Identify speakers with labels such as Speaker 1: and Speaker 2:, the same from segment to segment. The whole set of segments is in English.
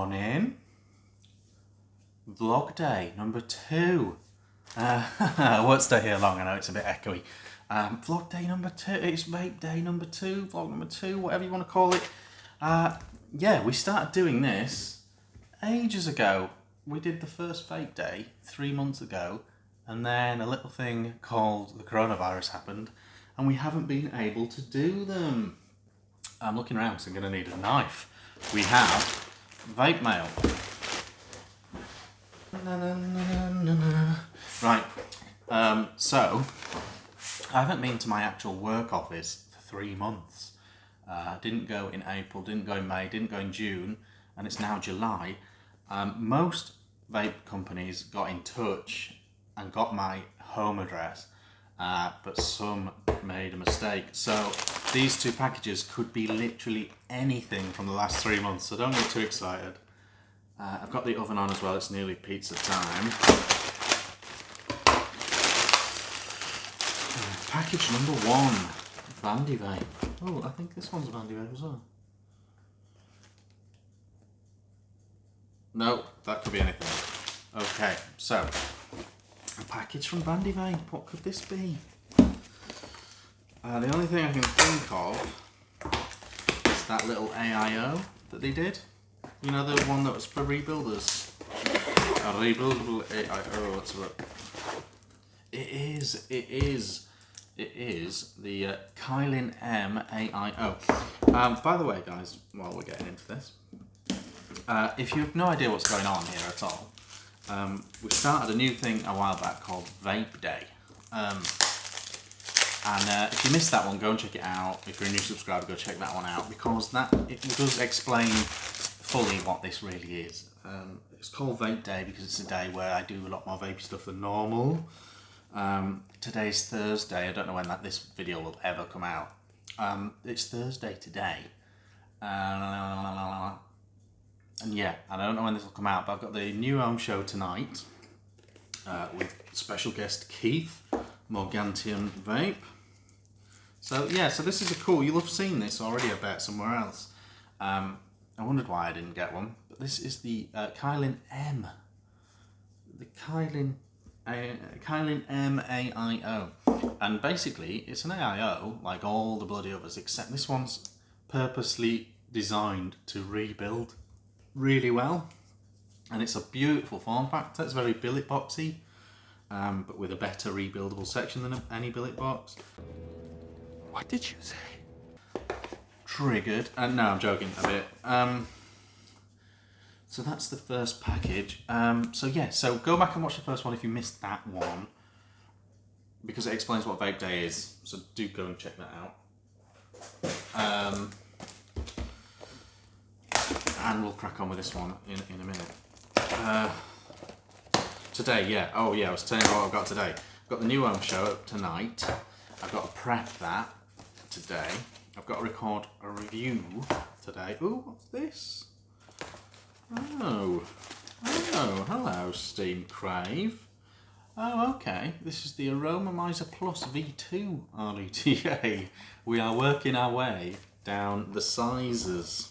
Speaker 1: morning. Vlog day number 2. I won't stay here long, I know it's a bit echoey. Vlog day number 2, it's vape day number 2, vlog number 2, whatever you want to call it. Yeah, we started doing this ages ago. We did the first vape day 3 months ago, and then a little thing called the coronavirus happened, and we haven't been able to do them. I'm looking around, so I'm going to need a knife. We have Vape mail. Right, so I haven't been to my actual work office for 3 months. Didn't go in April, didn't go in May, didn't go in June, and it's now July. Most vape companies got in touch and got my home address, but some made a mistake. So these 2 packages could be literally anything from the last 3 months, so don't get too excited. I've got the oven on as well, it's nearly pizza time. Package number 1, Vandy Vape. Oh, I think this one's Vandy Vape as well. No, that could be anything. Okay, so, a package from Vandy Vape, what could this be? The only thing I can think of is that little AIO that they did. You know, the one that was for rebuilders. A rebuildable AIO, let's look. It is the Kylin M AIO. By the way, guys, while we're getting into this, if you have no idea what's going on here at all, we started a new thing a while back called Vape Day. And if you missed that one, go and check it out. If you're a new subscriber, go check that one out, because it does explain fully what this really is. It's called Vape Day because it's a day where I do a lot more vapey stuff than normal. Today's Thursday. I don't know when this video will ever come out. It's Thursday today. And yeah, I don't know when this will come out, but I've got the new home show tonight with special guest Keith, Morgantian Vape. So yeah, so this is a cool, you'll have seen this already, I bet, somewhere else. I wondered why I didn't get one, but this is the Kylin M. The Kylin M AIO. And basically, it's an AIO, like all the bloody others, except this one's purposely designed to rebuild really well. And it's a beautiful form factor, it's very billet boxy, but with a better rebuildable section than any billet box.
Speaker 2: What did you say?
Speaker 1: Triggered. No, I'm joking a bit. So that's the first package. So yeah, so go back and watch the first one if you missed that one, because it explains what Vape Day is. So do go and check that out. And we'll crack on with this one in a minute. Today, yeah. Oh yeah, I was telling you what I've got today. I've got the new home show tonight. I've got to prep that today. I've got to record a review today. Ooh, what's this? Oh, hello, Steam Crave. Oh, okay. This is the Aromamizer Plus V2 RETA. We are working our way down the sizes.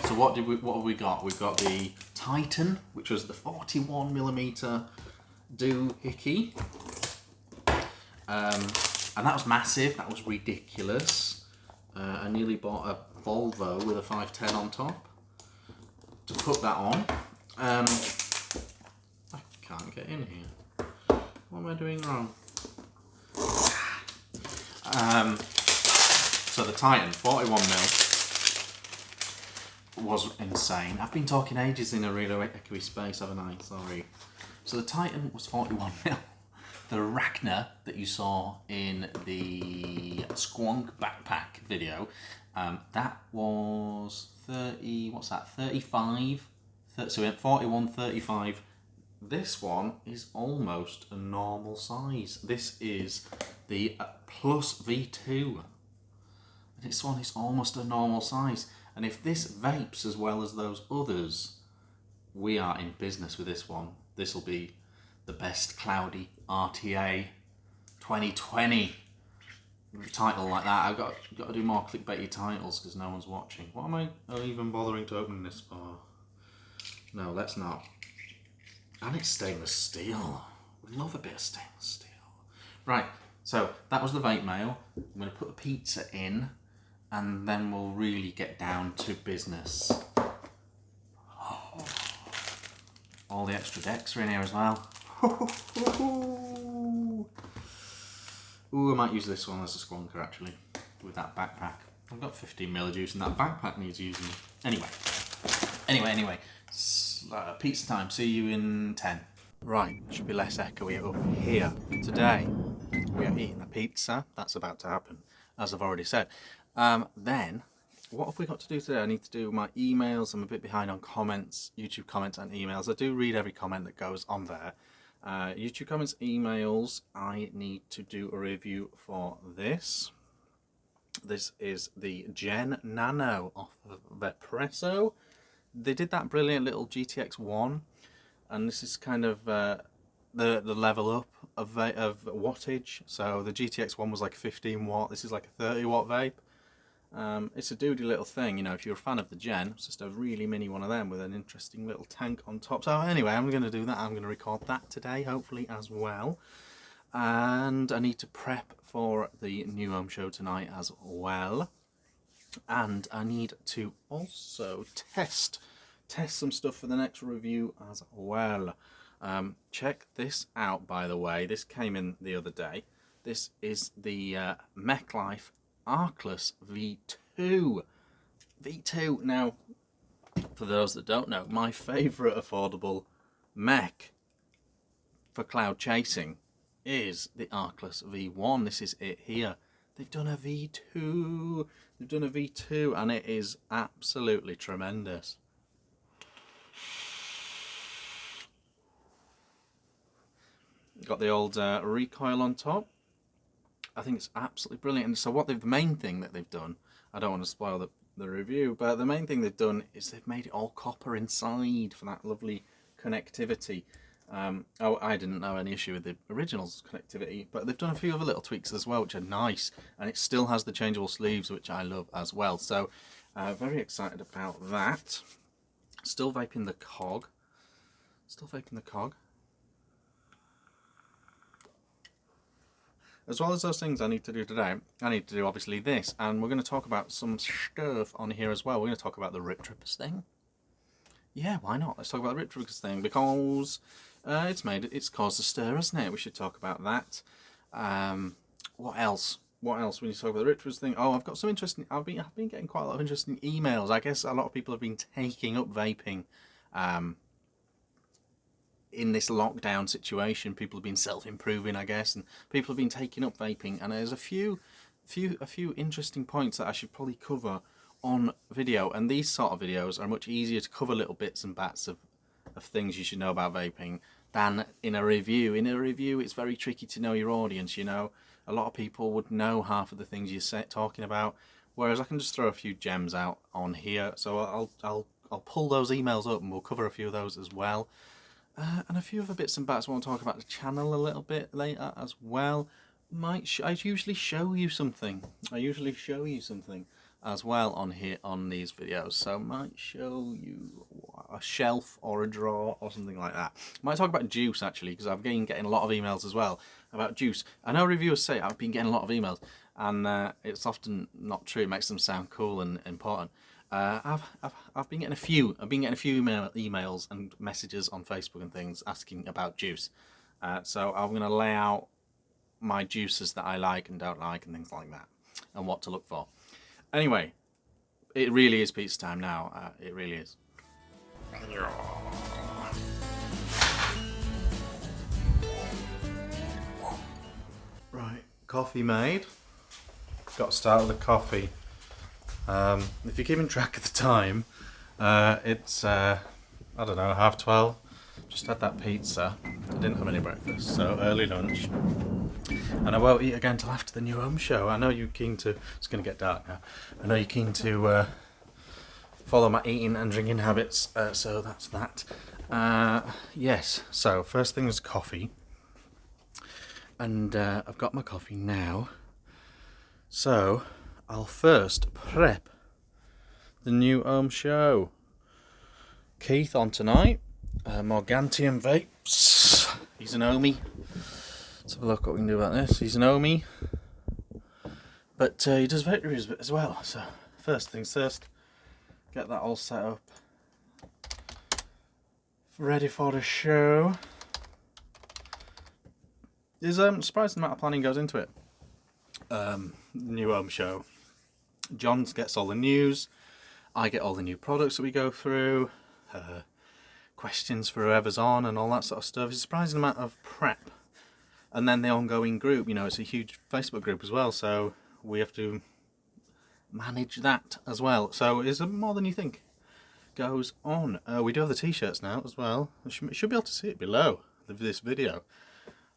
Speaker 1: So what have we got? We've got the Titan, which was the 41mm doohickey. And that was massive, that was ridiculous. I nearly bought a Volvo with a 510 on top to put that on. I can't get in here. What am I doing wrong? So the Titan, 41mm, was insane. I've been talking ages in a really echoey space, haven't I? Sorry. So the Titan was 41mm. The Rachner that you saw in the Squonk backpack video, that was 30, what's that, 35? So we went 41, 35. This one is almost a normal size. This is the Plus V2. This one is almost a normal size. And if this vapes as well as those others, we are in business with this one. This will be the best cloudy RTA 2020 title like that. I've got to do more clickbaity titles because no one's watching. What am I even bothering to open this for? No, let's not. And it's stainless steel. We love a bit of stainless steel. Right, so that was the vape mail. I'm going to put the pizza in, and then we'll really get down to business. Oh, all the extra decks are in here as well. Ooh, I might use this one as a squonker actually, with that backpack. I've got 15 ml of juice and that backpack needs using. Anyway. Pizza time. See you in 10. Right, should be less echoey up here. Today, we are eating a pizza. That's about to happen, as I've already said. Then, what have we got to do today? I need to do my emails. I'm a bit behind on comments, YouTube comments and emails. I do read every comment that goes on there. YouTube comments, emails, I need to do a review for this. This is the Gen Nano off of Vape. They did that brilliant little GTX 1, and this is kind of the level up of wattage. So the GTX 1 was like 15 watt, this is like a 30 watt vape. It's a doody little thing, you know, if you're a fan of the Gen, it's just a really mini one of them with an interesting little tank on top. So anyway, I'm going to do that. I'm going to record that today, hopefully, as well. And I need to prep for the New Home show tonight as well. And I need to also test some stuff for the next review as well. Check this out, by the way. This came in the other day. This is the MechLife Arcless V2. V2. Now, for those that don't know, my favourite affordable mech for cloud chasing is the Arcless V1. This is it here. They've done a V2. They've done a V2 and it is absolutely tremendous. Got the old recoil on top. I think it's absolutely brilliant. And so the main thing that they've done, I don't want to spoil the review, but the main thing they've done is they've made it all copper inside for that lovely connectivity. Oh, I didn't know any issue with the original's connectivity, but they've done a few other little tweaks as well, which are nice, and it still has the changeable sleeves, which I love as well. So, very excited about that. Still vaping the cog. As well as those things I need to do today, I need to do obviously this, and we're going to talk about some stuff on here as well. We're going to talk about the Rip Trippers thing. Yeah, why not? Let's talk about the Rip Trippers thing, because it's caused a stir, hasn't it? We should talk about that. What else? What else? We need to talk about the Rip Trippers thing. Oh, I've got some interesting. I've been getting quite a lot of interesting emails. I guess a lot of people have been taking up vaping. In this lockdown situation, people have been self-improving, I guess, and people have been taking up vaping. And there's a few interesting points that I should probably cover on video, and these sort of videos are much easier to cover little bits and bats of things you should know about vaping than in a review. In a review, it's very tricky to know your audience, you know. A lot of people would know half of the things you're talking about, whereas I can just throw a few gems out on here. So I'll pull those emails up and we'll cover a few of those as well. And a few other bits and bats. I want to talk about the channel a little bit later as well. I usually show you something. As well on here on these videos, so might show you a shelf or a drawer or something like that. Might talk about juice actually, because I've been getting a lot of emails as well about juice. I know reviewers say I've been getting a lot of emails, and it's often not true. It makes them sound cool and important. I've been getting a few. Emails and messages on Facebook and things asking about juice. So I'm going to lay out my juices that I like and don't like and things like that, and what to look for. Anyway, it really is pizza time now. It really is. Right, coffee made. Got to start with the coffee. If you're keeping track of the time, it's, I don't know, 12:30. Just had that pizza. I didn't have any breakfast, so early lunch. And I won't eat again till after the New Home show. I know you're keen to... It's going to get dark now. I know you're keen to follow my eating and drinking habits, so that's that. Yes, so first thing is coffee. And I've got my coffee now. So I'll first prep the New Home show. Keith on tonight. Morgantium Vapes. He's an Omi. Let's have a look what we can do about this. He's an Omi, but he does vape reviews as well. So first things first, get that all set up, ready for the show. There's surprising amount of planning goes into it. New home show. John gets all the news. I get all the new products that we go through. Questions for whoever's on and all that sort of stuff. It's a surprising amount of prep. And then the ongoing group, you know, it's a huge Facebook group as well, so we have to manage that as well. So it's more than you think goes on. We do have the t-shirts now as well. You should be able to see it below this video.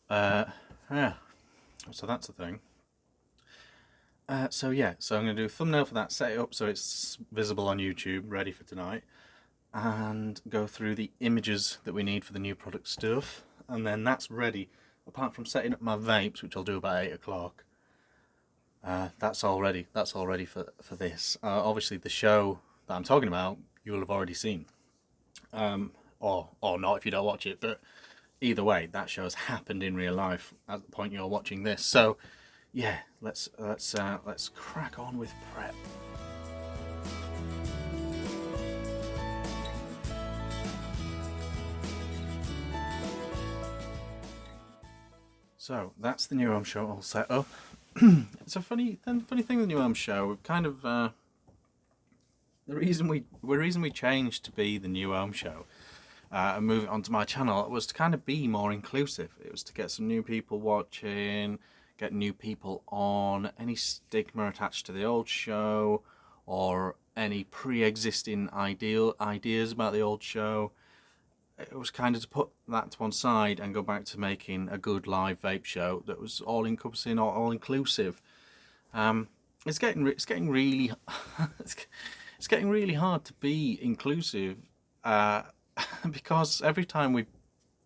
Speaker 1: Yeah, so that's the thing. So yeah, so I'm going to do a thumbnail for that, set it up so it's visible on YouTube, ready for tonight, and go through the images that we need for the new product stuff, and then that's ready. Apart from setting up my vapes, which I'll do about 8 o'clock, that's all ready. That's all ready for this. Obviously, the show that I'm talking about, you will have already seen, or not if you don't watch it. But either way, that show has happened in real life at the point you're watching this. So, yeah, let's crack on with prep. So that's the new home show all set up. It's a funny thing with the new home show. We've kind of the reason we changed to be the new home show and move it onto my channel was to kind of be more inclusive. It was to get some new people watching, get new people on, any stigma attached to the old show or any pre-existing ideas about the old show. It was kind of to put that to one side and go back to making a good live vape show that was all encompassing, all inclusive. It's getting really it's getting really hard to be inclusive because every time we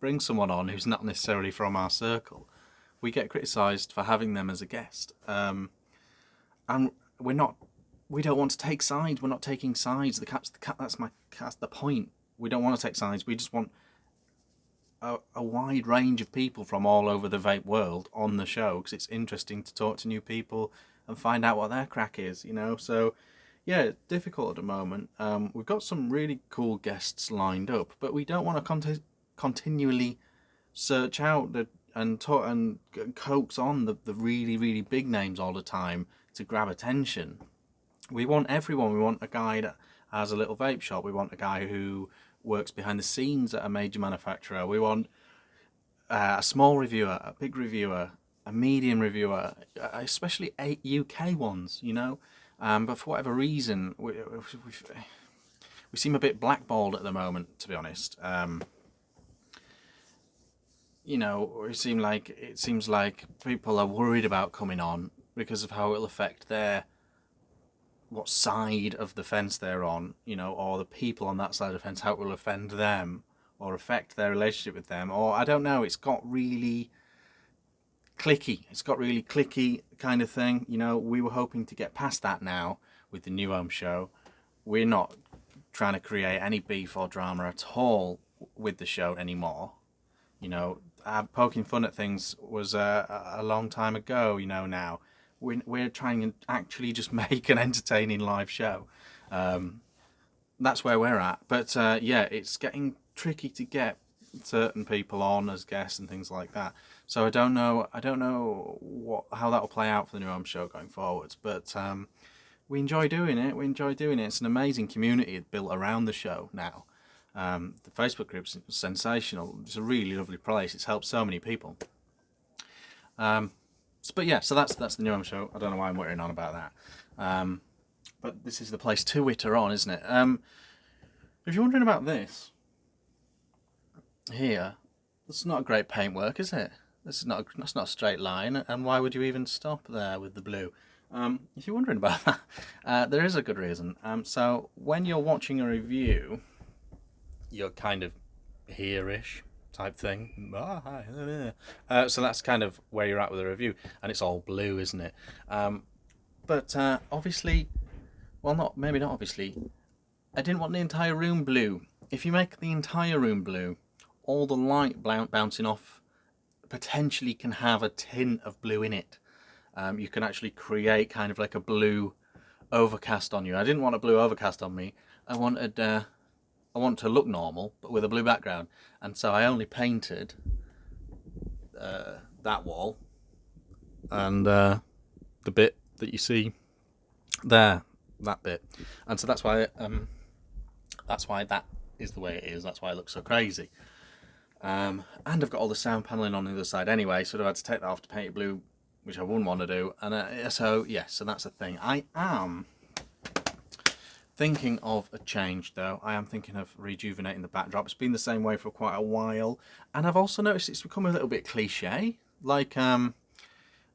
Speaker 1: bring someone on who's not necessarily from our circle, we get criticised for having them as a guest, and we don't want to take sides. We're not taking sides. That's the point. We don't want to take sides. We just want a wide range of people from all over the vape world on the show, because it's interesting to talk to new people and find out what their crack is, you know. So yeah, it's difficult at the moment. We've got some really cool guests lined up, but we don't want to continually search out and coax on the really big names all the time to grab attention. We want everyone. We want a guy that has a little vape shop. We want a guy who works behind the scenes at a major manufacturer. We want a small reviewer, a big reviewer, a medium reviewer, especially 8 UK ones, you know. But for whatever reason, we seem a bit blackballed at the moment, to be honest. You know, it seems like people are worried about coming on because of how it'll affect what side of the fence they're on, you know, or the people on that side of the fence, how it will offend them or affect their relationship with them, or I don't know. It's got really clicky. It's got really clicky kind of thing. You know, we were hoping to get past that now with the new home show. We're not trying to create any beef or drama at all with the show anymore. You know, poking fun at things was a long time ago, you know. Now we're trying to actually just make an entertaining live show. That's where we're at. But yeah, it's getting tricky to get certain people on as guests and things like that. So I don't know how that will play out for the new home show going forwards. But we enjoy doing it. It's an amazing community built around the show now. The Facebook group's sensational. It's a really lovely place. It's helped so many people. But yeah, so that's the new home show. I don't know why I'm worrying on about that. But this is the place to witter on, isn't it? If you're wondering about this here, it's not a great paintwork, is it? That's not a straight line. And why would you even stop there with the blue? If you're wondering about that, there is a good reason. So when you're watching a review, you're kind of here-ish type thing. So that's kind of where you're at with a review, and it's all blue, isn't it? But obviously, well, maybe not obviously, I didn't want the entire room blue. if you make the entire room blue, all the light bouncing off potentially can have a tint of blue in it. You can actually create kind of like a blue overcast on you. I didn't want a blue overcast on me. I want to look normal, but with a blue background. And so I only painted that wall and the bit that you see there, that bit. And so that's why that is the way it is. That's why it looks so crazy. And I've got all the sound paneling on the other side anyway, so I've had to take that off to paint it blue, which I wouldn't want to do. And so that's the thing. I am thinking of a change though. I am thinking of rejuvenating the backdrop. It's been the same way for quite a while, and I've also noticed it's become a little bit cliche. Like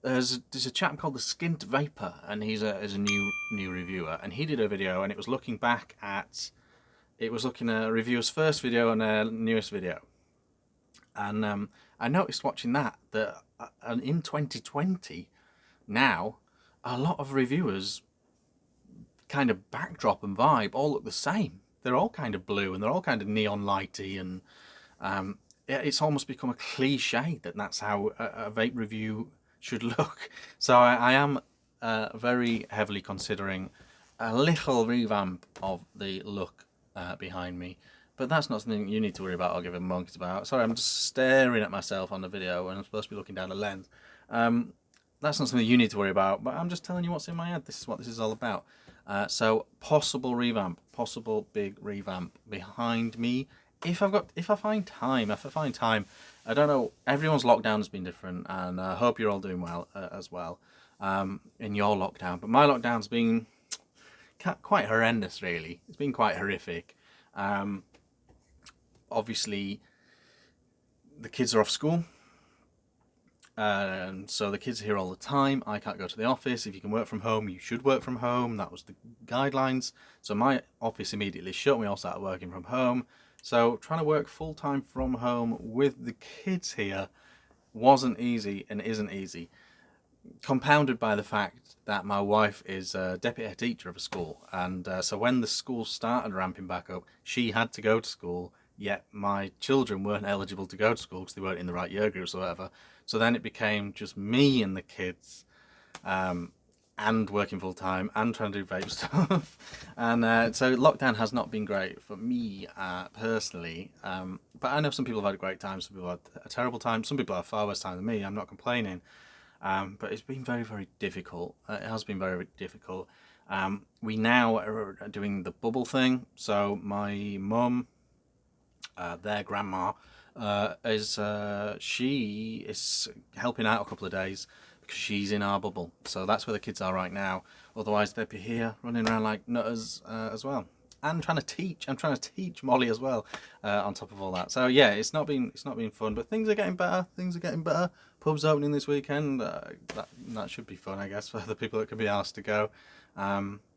Speaker 1: there's a chap called the Skint Vapor, and he's a new reviewer, and he did a video, and it was looking at a reviewer's first video and a newest video. And I noticed watching that in 2020 now, a lot of reviewers kind of backdrop and vibe all look the same. They're all kind of blue and they're all kind of neon lighty, and it's almost become a cliche that that's how a vape review should look. So I am very heavily considering a little revamp of the look behind me. But that's not something you need to worry about or give a monkey's about. Sorry, I'm just staring at myself on the video and I'm supposed to be looking down the lens. That's not something you need to worry about, but I'm just telling you what's in my head. This is what this is all about. So possible revamp, possible big revamp behind me. If I find time. I don't know. Everyone's lockdown has been different, and I hope you're all doing well as well in your lockdown. But my lockdown's been quite horrendous, really. It's been quite horrific. Obviously, the kids are off school, and so the kids are here all the time. I can't go to the office. If you can work from home, you should work from home. That was the guidelines. So my office immediately shut. We all started working from home. So trying to work full-time from home with the kids here wasn't easy and isn't easy. Compounded by the fact that my wife is a deputy head teacher of a school, and so when the school started ramping back up, she had to go to school, yet my children weren't eligible to go to school because they weren't in the right year groups or whatever. So then it became just me and the kids, and working full time and trying to do vape stuff. And so lockdown has not been great for me personally, but I know some people have had a great time, some people have had a terrible time, some people have far worse time than me. I'm not complaining. But it's been very, very difficult. It has been very, very difficult. We now are doing the bubble thing. So my mum, their grandma, she is helping out a couple of days because she's in our bubble. So that's where the kids are right now. Otherwise, they'd be here running around like nutters as well. And I'm trying to teach Molly as well on top of all that. So yeah, it's not been fun, but things are getting better. Pubs opening this weekend. That should be fun, I guess, for the people that can be asked to go.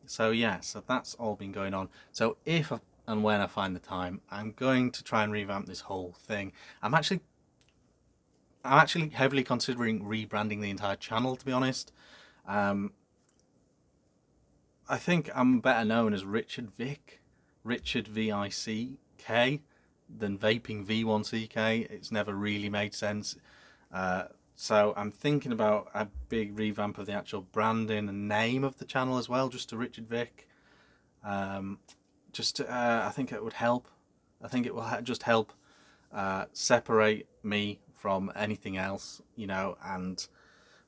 Speaker 1: So yeah, so that's all been going on. So if and when I find the time, I'm going to try and revamp this whole thing. I'm actually heavily considering rebranding the entire channel, to be honest. I think I'm better known as Richard Vick, Richard V-I-C-K, than Vaping V1CK. It's never really made sense. So I'm thinking about a big revamp of the actual branding and name of the channel as well, just to Richard Vick. I think it would help. I think it will just help separate me from anything else, you know, and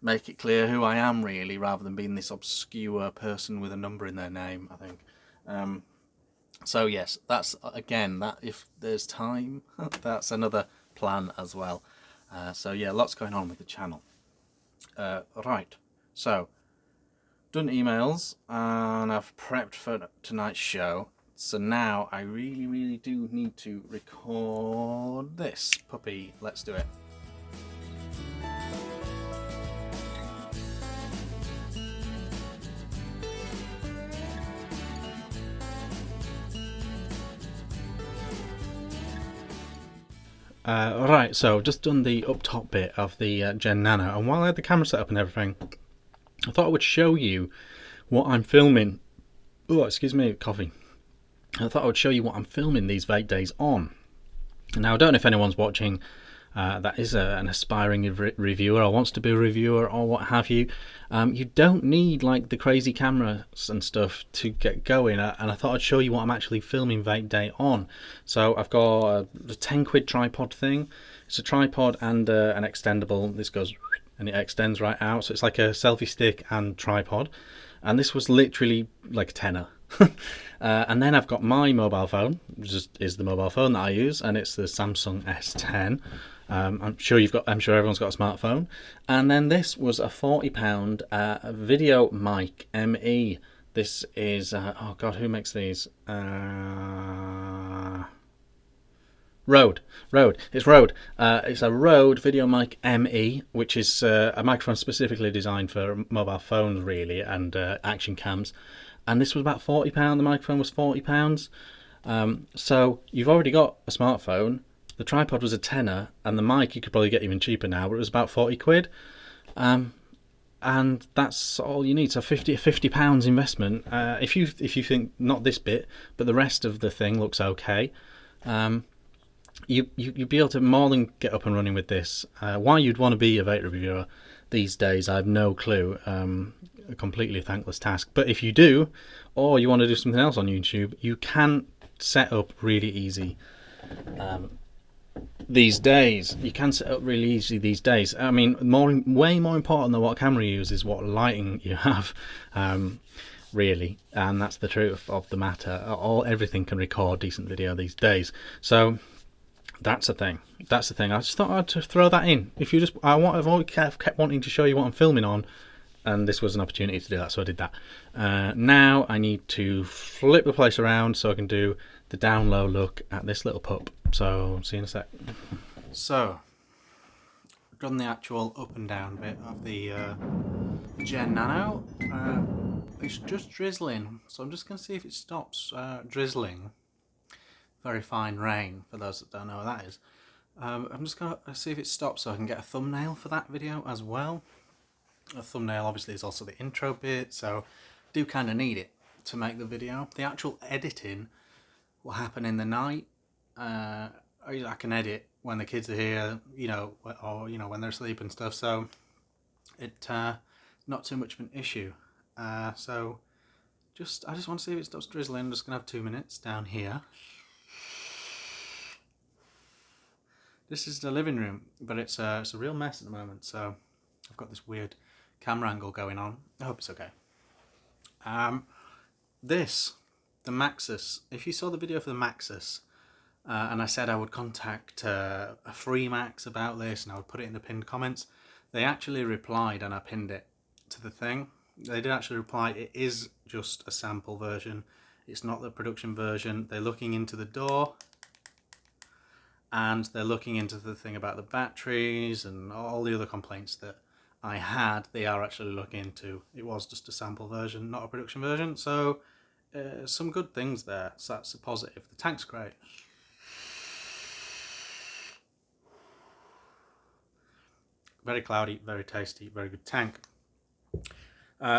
Speaker 1: make it clear who I am really, rather than being this obscure person with a number in their name, I think. So yes, that's, again, that if there's time, that's another plan as well. So yeah, lots going on with the channel. Right, so done emails, and I've prepped for tonight's show. So now I really, really do need to record this puppy. Let's do it. Right, so I've just done the up top bit of the Gen Nano, and while I had the camera set up and everything, I thought I would show you what I'm filming. Oh, excuse me, coffee.
Speaker 3: I thought I would show you what I'm filming these vape days on. Now, I don't know if anyone's watching that is an aspiring reviewer or wants to be a reviewer or what have you. You don't need like the crazy cameras and stuff to get going, and I thought I'd show you what I'm actually filming Vape Day on. So I've got a 10 quid tripod thing. It's a tripod and an extendable. This goes and it extends right out, so it's like a selfie stick and tripod, and this was literally like a tenner. And then I've got my mobile phone, which is the mobile phone that I use, and it's the Samsung S10. I'm sure everyone's got a smartphone. And then this was a £40 video mic ME. This is oh god, who makes these? Rode. It's Rode. It's a Rode video mic ME, which is a microphone specifically designed for mobile phones, really, and action cams. And this was about £40. The microphone was £40. So you've already got a smartphone. The tripod was a tenner, and the mic you could probably get even cheaper now, but it was about 40 quid. And that's all you need. So £50 investment. If you think not this bit, but the rest of the thing looks okay, you'd be able to more than get up and running with this. Why you'd want to be a vape reviewer these days, I have no clue. A completely thankless task. But if you do, or you want to do something else on YouTube, you can set up really easy these days. You can set up really easy these days. I mean, way more important than what camera you use is what lighting you have, really. And that's the truth of the matter. Everything can record decent video these days. So that's the thing. I just thought I'd throw that in. I've always kept wanting to show you what I'm filming on, and this was an opportunity to do that, so I did that. Now I need to flip the place around so I can do the down low look at this little pup. So see you in a sec.
Speaker 1: So, done the actual up and down bit of the Gen Nano. It's just drizzling, so I'm just going to see if it stops drizzling. Very fine rain, for those that don't know what that is. I'm just going to see if it stops so I can get a thumbnail for that video as well. A thumbnail obviously is also the intro bit, so do kind of need it to make the video. The actual editing will happen in the night. I can edit when the kids are here, or when they're asleep and stuff, so it not too much of an issue. So I just want to see if it stops drizzling. I'm just gonna have 2 minutes down here. This is the living room, but it's a real mess at the moment, so I've got this weird camera angle going on. I hope it's okay. The Maxus. If you saw the video for the Maxus, and I said I would contact a free Max about this and I would put it in the pinned comments, they actually replied and I pinned it to the thing. They did actually reply. It is just a sample version. It's not the production version. They're looking into the door, and they're looking into the thing about the batteries and all the other complaints that I had. They are actually looking into. It was just a sample version, not a production version. So some good things there. So that's a positive. The tank's great. Very cloudy, very tasty, very good tank.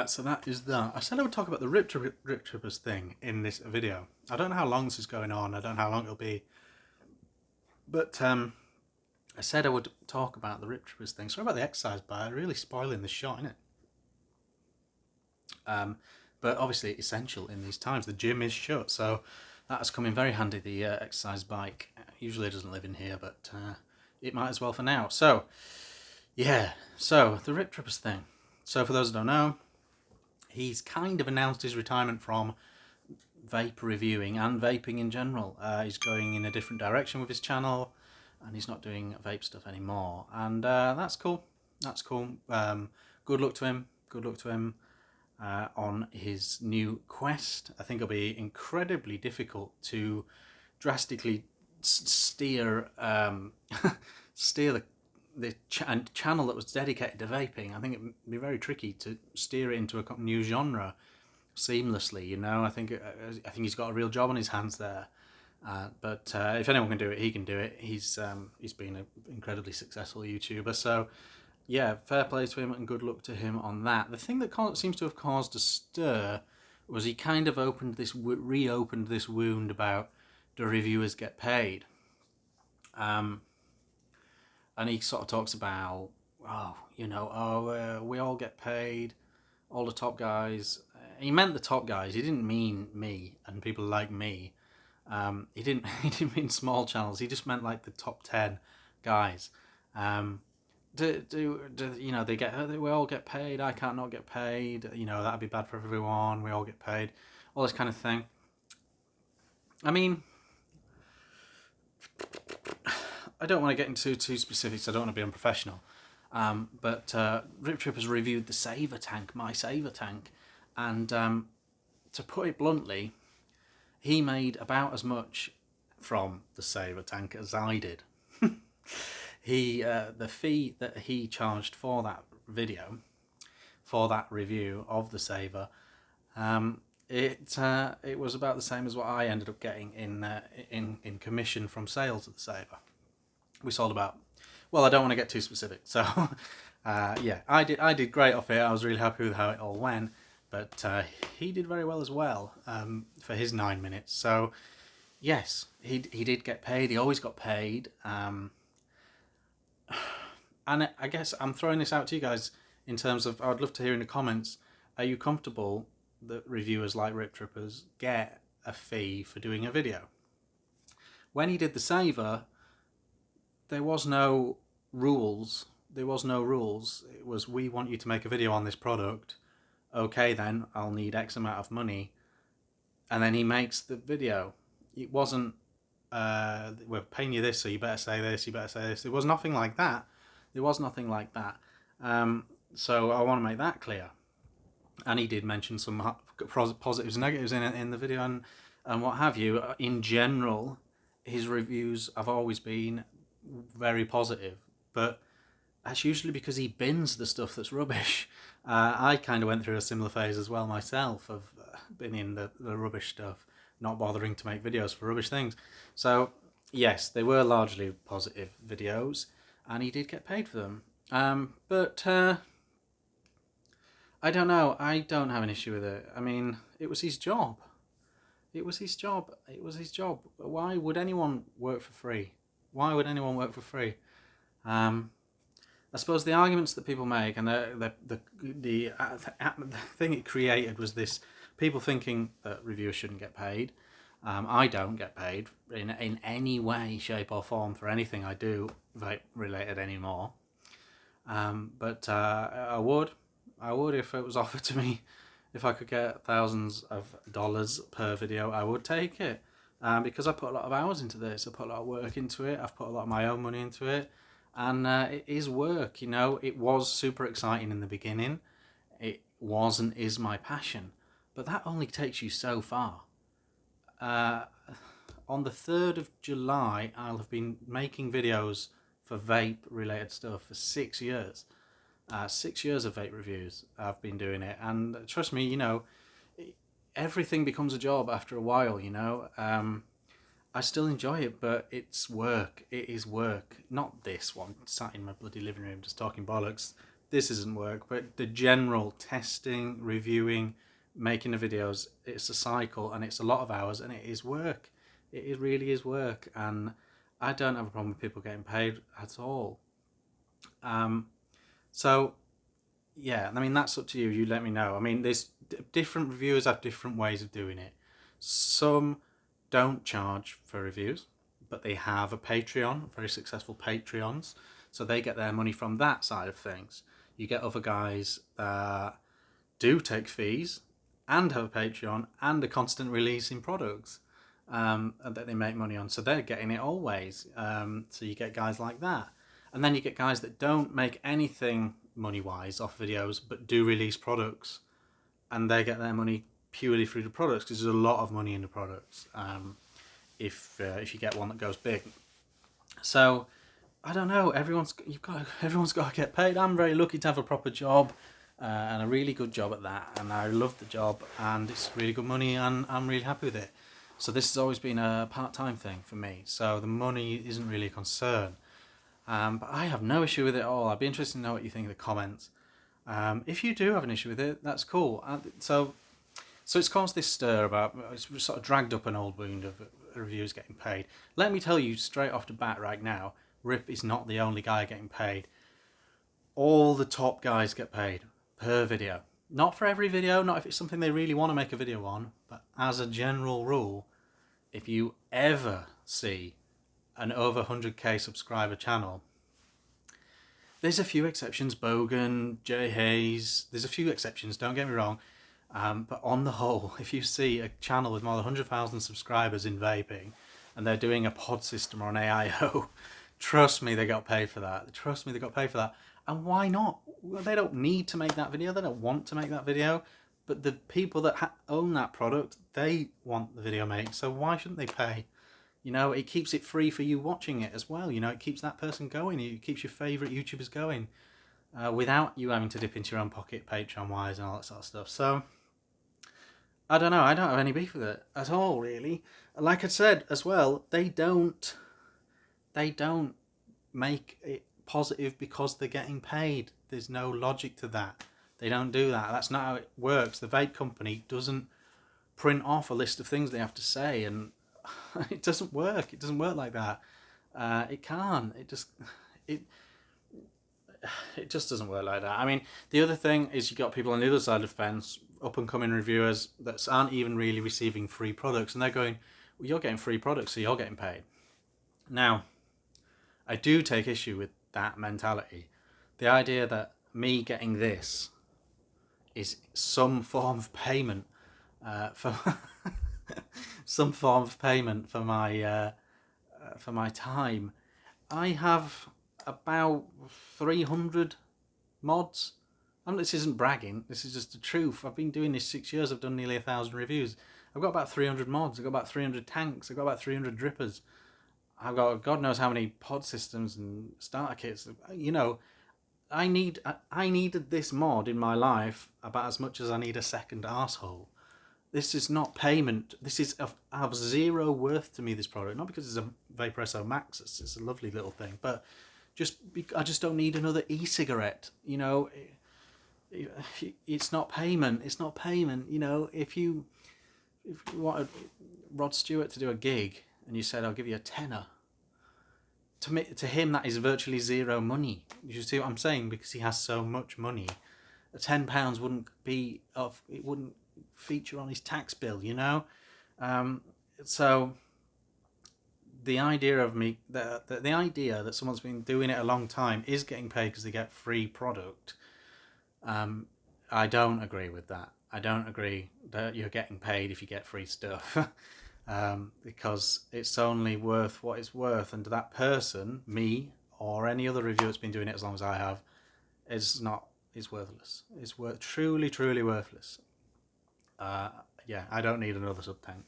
Speaker 1: So that is that. I said I would talk about the Rip Trippers thing in this video. I don't know how long this is going on. I don't know how long it'll be. But I said I would talk about the Rip Trippers thing. Sorry about the exercise bar. Really spoiling the shot, innit? But obviously essential in these times. The gym is shut, so that has come in very handy. The exercise bike usually doesn't live in here, but it might as well for now. So yeah, so the Rip Trippers thing. So for those who don't know, he's kind of announced his retirement from vape reviewing and vaping in general. He's going in a different direction with his channel, and he's not doing vape stuff anymore. And that's cool. That's cool. Good luck to him. Good luck to him on his new quest. I think it'll be incredibly difficult to drastically steer the channel that was dedicated to vaping. I think it'd be very tricky to steer it into a new genre seamlessly. I think he's got a real job on his hands there. But if anyone can do it, he can do it. He's been an incredibly successful YouTuber. So yeah, fair play to him and good luck to him on that. The thing that seems to have caused a stir was he kind of reopened this wound about do reviewers get paid, and he sort of talks about we all get paid, all the top guys. He meant the top guys. He didn't mean me and people like me. He didn't he didn't mean small channels. He just meant like the top 10 guys. Do we all get paid? I can't not get paid. That'd be bad for everyone. We all get paid. All this kind of thing. I mean, I don't want to get into too specifics. I don't want to be unprofessional. But Rip Trippers reviewed the Saver tank, my Saver tank, and to put it bluntly, he made about as much from the Saver tank as I did. The fee that he charged for that video, for that review of the Saver, it was about the same as what I ended up getting in commission from sales of the Saver. We sold about, well, I don't want to get too specific, so I did great off it. I was really happy with how it all went, but he did very well as well for his 9 minutes. So yes, he did get paid. He always got paid. And I guess I'm throwing this out to you guys in terms of, I'd love to hear in the comments, are you comfortable that reviewers like Rip Trippers get a fee for doing a video? When he did the Saver, there was no rules. It was, we want you to make a video on this product. Okay, then I'll need X amount of money. And then he makes the video. It wasn't, we're paying you this, so you better say this, you better say this. There was nothing like that. So I want to make that clear. And he did mention some positives and negatives in the video and what have you. In general, his reviews have always been very positive, but that's usually because he bins the stuff that's rubbish. I kind of went through a similar phase as well myself of binning the rubbish stuff, not bothering to make videos for rubbish things. So yes, they were largely positive videos, and he did get paid for them. But I don't know. I don't have an issue with it. I mean, it was his job. Why would anyone work for free? I suppose the arguments that people make and the thing it created was this: people thinking that reviewers shouldn't get paid. I don't get paid in any way, shape or form for anything I do vape related anymore. But I would if it was offered to me. If I could get thousands of dollars per video, I would take it. Because I put a lot of hours into this. I put a lot of work into it. I've put a lot of my own money into it. And it is work, It was super exciting in the beginning. It was and is my passion. But that only takes you so far. On the 3rd of July, I'll have been making videos for vape-related stuff for 6 years. 6 years of vape reviews I've been doing it. And trust me, everything becomes a job after a while, I still enjoy it, but it's work. It is work. Not this one, sat in my bloody living room just talking bollocks. This isn't work, but the general testing, reviewing, making the videos, it's a cycle and it's a lot of hours and it is work. It really is work, and I don't have a problem with people getting paid at all. So, yeah, I mean, that's up to you. You let me know. I mean, there's different reviewers have different ways of doing it. Some don't charge for reviews, but they have a Patreon, very successful Patreons, so they get their money from that side of things. You get other guys that do take fees and have a Patreon and a constant releasing products that they make money on, so they're getting it always. So you get guys like that, and then you get guys that don't make anything money-wise off videos but do release products, and they get their money purely through the products because there's a lot of money in the products if you get one that goes big. So I don't know, everyone's got to get paid. I'm very lucky to have a proper job and a really good job at that, and I love the job and it's really good money and I'm really happy with it. So this has always been a part-time thing for me, so the money isn't really a concern. But I have no issue with it at all. I'd be interested to know what you think in the comments. If you do have an issue with it, that's cool. So
Speaker 3: So it's caused this stir about, it's sort of dragged up an old wound of reviewers getting paid. Let me tell you straight off the bat right now, Rip is not the only guy getting paid. All the top guys get paid per video. Not for every video, not if it's something they really want to make a video on, but as a general rule, if you ever see an over 100k subscriber channel, there's a few exceptions, Bogan, Jay Hayes, there's a few exceptions, don't get me wrong, but on the whole, if you see a channel with more than 100,000 subscribers in vaping, and they're doing a pod system or an AIO, trust me, they got paid for that. Trust me, they got paid for that. And why not? Well, they don't need to make that video. They don't want to make that video. But the people that own that product, they want the video made. So why shouldn't they pay? You know, it keeps it free for you watching it as well. You know, it keeps that person going. It keeps your favourite YouTubers going without you having to dip into your own pocket, Patreon-wise and all that sort of stuff. So, I don't know. I don't have any beef with it at all, really. Like I said as well, they don't make it positive because they're getting paid. There's no logic to that. They don't do that. That's not how it works. The vape company doesn't print off a list of things they have to say, and it doesn't work. It doesn't work like that. It can't. It just doesn't work like that. I mean, the other thing is you got people on the other side of the fence, up and coming reviewers that aren't even really receiving free products, and they're going, well, you're getting free products, so you're getting paid. Now, I do take issue with that mentality. The idea that me getting this is some form of payment for some form of payment for my time. I have about 300 mods. This isn't bragging. This is just the truth. I've been doing this 6 years. I've done nearly 1,000 reviews. I've got about 300 mods. I've got about 300 tanks. I've got about 300 drippers. I've got God knows how many pod systems and starter kits. You know, I needed this mod in my life about as much as I need a second arsehole. This is not payment. This is of zero worth to me, this product. Not because it's a Vapor SO Max. It's a lovely little thing. But I just don't need another e-cigarette. You know, it's not payment. It's not payment. You know, if you wanted Rod Stewart to do a gig and you said, I'll give you a tenner, to him that is virtually zero money. You see what I'm saying? Because he has so much money. £10 wouldn't be it wouldn't feature on his tax bill, you know. So the idea of me, the idea that someone's been doing it a long time is getting paid because they get free product. I don't agree with that. I don't agree that you're getting paid if you get free stuff. Because it's only worth what it's worth, and that person, me, or any other reviewer that's been doing it as long as I have, is worthless. It's truly worthless. Yeah, I don't need another sub tank.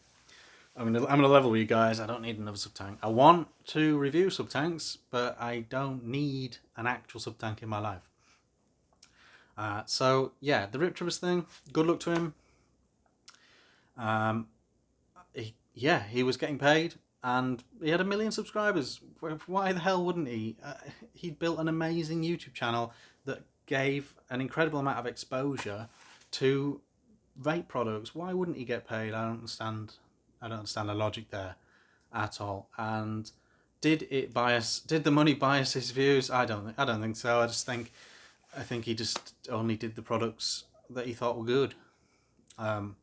Speaker 3: I'm gonna level with you guys. I don't need another sub tank. I want to review sub tanks, but I don't need an actual sub tank in my life. So yeah, the Rip Trippers thing. Good luck to him. He was getting paid, and he had 1 million subscribers. Why the hell wouldn't he? He'd built an amazing YouTube channel that gave an incredible amount of exposure to vape products. Why wouldn't he get paid? I don't understand the logic there at all. And did the money bias his views? I don't think so. I think he just only did the products that he thought were good. On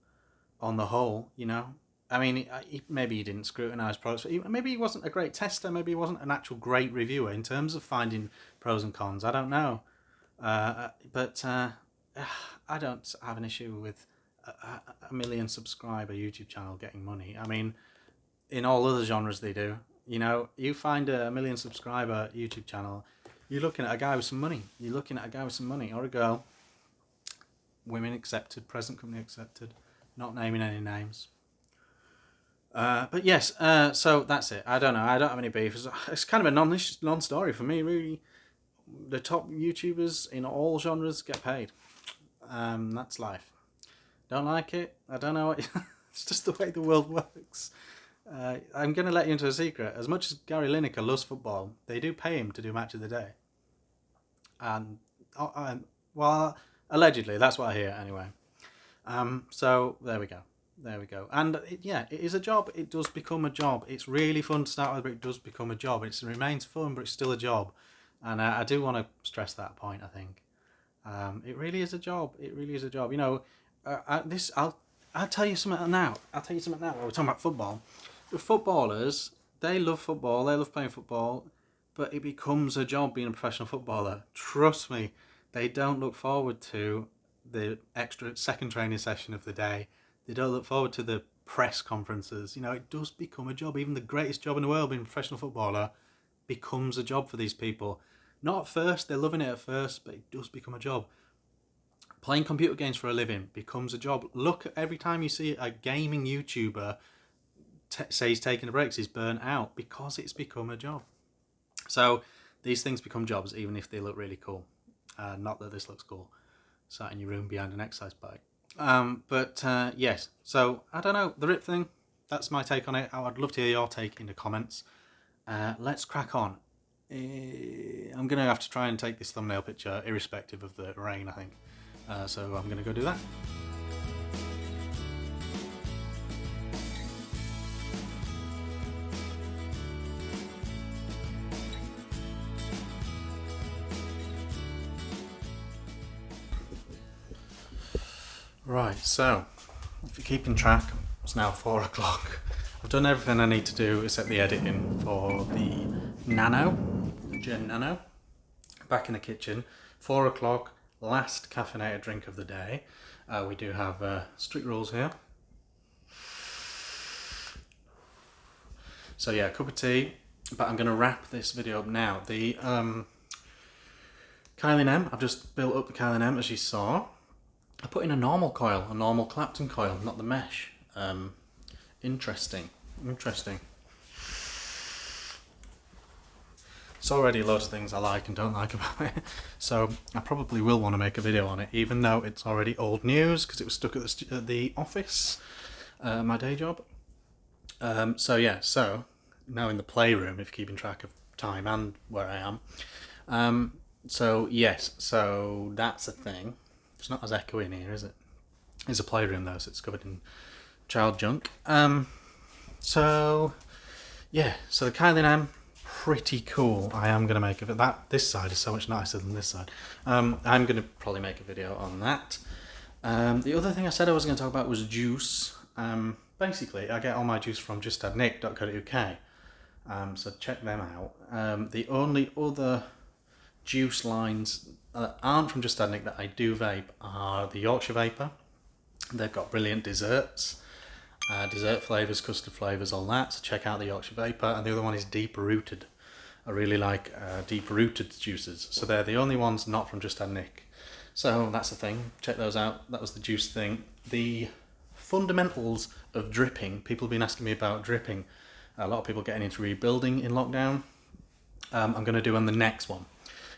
Speaker 3: the whole, you know. I mean, maybe he didn't scrutinise products. Maybe he wasn't a great tester. Maybe he wasn't an actual great reviewer in terms of finding pros and cons. I don't know. But I don't have an issue with a 1 million subscriber YouTube channel getting money. I mean, in all other genres they do. You know, you find a 1 million subscriber YouTube channel, you're looking at a guy with some money. Or a girl. Women accepted, present company accepted. Not naming any names. But yes, so that's it. I don't know. I don't have any beef. It's kind of a non-story for me, really. The top YouTubers in all genres get paid. That's life. Don't like it? I don't know. It's just the way the world works. I'm going to let you into a secret. As much as Gary Lineker loves football, they do pay him to do Match of the Day. And well, allegedly, that's what I hear anyway. So there we go. There we go. And yeah, it is a job. It does become a job. It's really fun to start with, but it does become a job. It remains fun, but it's still a job. And I do want to stress that point, I think. It really is a job. It really is a job. You know, I'll tell you something now. I'll tell you something now. We're talking about football. The footballers, they love football. They love playing football. But it becomes a job being a professional footballer. Trust me, they don't look forward to the extra second training session of the day. They don't look forward to the press conferences. You know, it does become a job. Even the greatest job in the world, being a professional footballer, becomes a job for these people. Not at first, they're loving it at first, but it does become a job. Playing computer games for a living becomes a job. Look, every time you see a gaming YouTuber say he's taking a break, he's burnt out, because it's become a job. So these things become jobs, even if they look really cool. Not that this looks cool, sat in your room behind an exercise bike. Yes, so I don't know, the RIP thing, that's my take on it. I'd love to hear your take in the comments. Let's crack on. I'm going to have to try and take this thumbnail picture irrespective of the rain, I think. So I'm going to go do that. Right, so if you're keeping track, it's now 4 o'clock. I've done everything I need to do except the editing for the Nano, Gen Nano. Back in the kitchen, 4 o'clock, last caffeinated drink of the day. We do have strict rules here. So yeah, a cup of tea, but I'm going to wrap this video up now. The Kylin M, I've just built up the Kylin M as you saw. I put in a normal coil, a normal Clapton coil, not the mesh. Interesting. It's already loads of things I like and don't like about it, so I probably will want to make a video on it, even though it's already old news because it was stuck at the office, my day job. So yeah, so now in the playroom, if you're keeping track of time and where I am. So yes, so that's a thing. It's not as echoey in here, is it? It's a playroom though, so it's covered in child junk. So yeah, so the Kylin M, pretty cool. I am going to make it. This side is so much nicer than this side. I'm going to probably make a video on that. The other thing I said I was going to talk about was juice. Basically, I get all my juice from justadnick.co.uk. So check them out. The only other juice lines that aren't from Just Add Nick that I do vape are the Yorkshire Vapor. They've got brilliant desserts, dessert flavours, custard flavours, all that. So check out the Yorkshire Vapor. And the other one is Deep Rooted. I really like Deep Rooted juices. So they're the only ones not from Just Add Nick. So that's the thing. Check those out. That was the juice thing. The fundamentals of dripping. People have been asking me about dripping. A lot of people getting into rebuilding in lockdown. I'm going to do on the next one.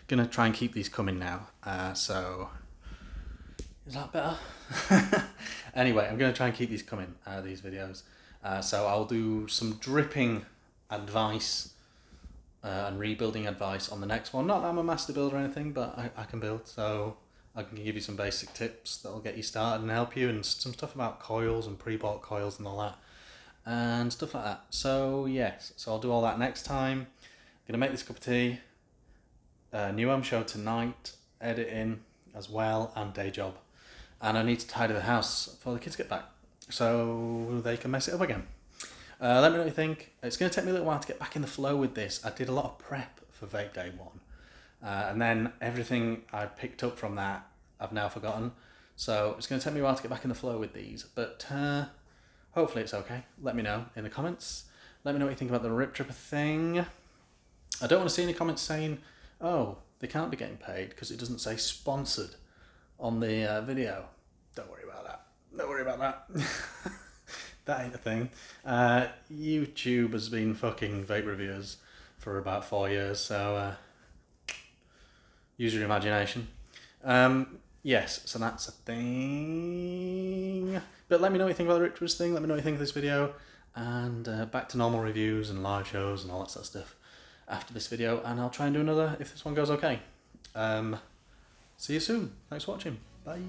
Speaker 3: Going to try and keep these coming now. So is that better? Anyway, I'm going to try and keep these coming, these videos. So I'll do some dripping advice and rebuilding advice on the next one. Not that I'm a master builder or anything, but I can build. So I can give you some basic tips that'll get you started and help you, and some stuff about coils and pre-bought coils and all that. And stuff like that. So yes, so I'll do all that next time. I'm going to make this cup of tea. New home show tonight, editing as well, and day job. And I need to tidy the house before the kids get back, so they can mess it up again. Let me know what you think. It's going to take me a little while to get back in the flow with this. I did a lot of prep for Vape Day 1. And then everything I picked up from that, I've now forgotten. So it's going to take me a while to get back in the flow with these. But hopefully it's okay. Let me know in the comments. Let me know what you think about the Rip Tripper thing. I don't want to see any comments saying, oh, they can't be getting paid because it doesn't say sponsored on the video. Don't worry about that. Don't worry about that. That ain't a thing. YouTube has been fucking vape reviewers for about 4 years, so use your imagination. Yes, so that's a thing. But let me know what you think about the Rituals thing. Let me know what you think of this video. And back to normal reviews and live shows and all that sort of stuff after this video. And I'll try and do another if this one goes okay. See you soon. Thanks for watching.
Speaker 1: Bye.